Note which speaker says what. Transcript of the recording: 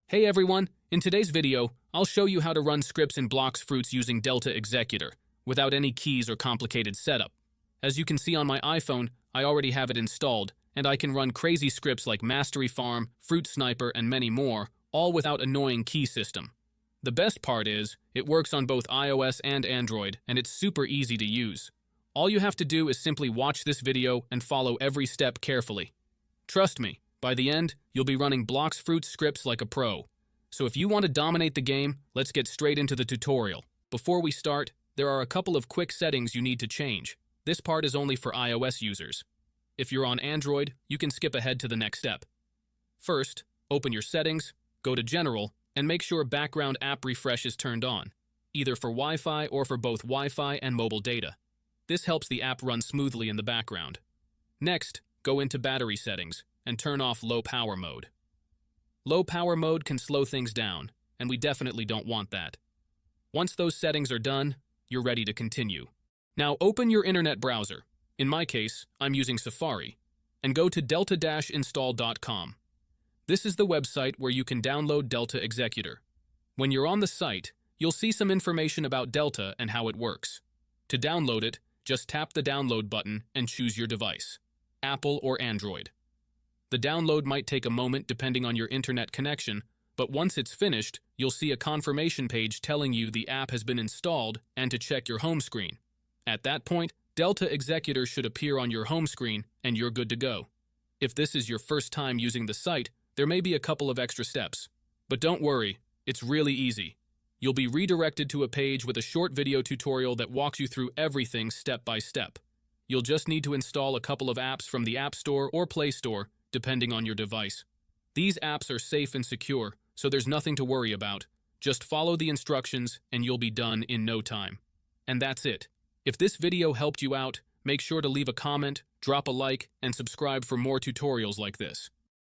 Speaker 1: Hey everyone, in today's video, I'll show you how to run scripts in Blox Fruits using Delta Executor, without any keys or complicated setup. As you can see on my iPhone, I already have it installed, and I can run crazy scripts like Mastery Farm, Fruit Sniper, and many more, all without annoying key system. The best part is, it works on both iOS and Android, and it's super easy to use. All you have to do is simply watch this video and follow every step carefully. Trust me, by the end, you'll be running Blox Fruits scripts like a pro. So if you want to dominate the game, let's get straight into the tutorial. Before we start, there are a couple of quick settings you need to change. This part is only for iOS users. If you're on Android, you can skip ahead to the next step. First, open your settings, go to General, and make sure background app refresh is turned on, either for Wi-Fi or for both Wi-Fi and mobile data. This helps the app run smoothly in the background. Next, go into battery settings and turn off low power mode. Low power mode can slow things down, and we definitely don't want that. Once those settings are done, you're ready to continue. Now open your internet browser. In my case, I'm using Safari, and go to delta-install.com. This is the website where you can download Delta Executor. When you're on the site, you'll see some information about Delta and how it works. To download it, just tap the download button and choose your device, Apple or Android. The download might take a moment depending on your internet connection, but once it's finished, you'll see a confirmation page telling you the app has been installed and to check your home screen. At that point, Delta Executor should appear on your home screen and you're good to go. If this is your first time using the site, there may be a couple of extra steps. But don't worry, it's really easy. You'll be redirected to a page with a short video tutorial that walks you through everything step by step. You'll just need to install a couple of apps from the App Store or Play Store, depending on your device. These apps are safe and secure, so there's nothing to worry about. Just follow the instructions and you'll be done in no time. And that's it. If this video helped you out, make sure to leave a comment, drop a like, and subscribe for more tutorials like this.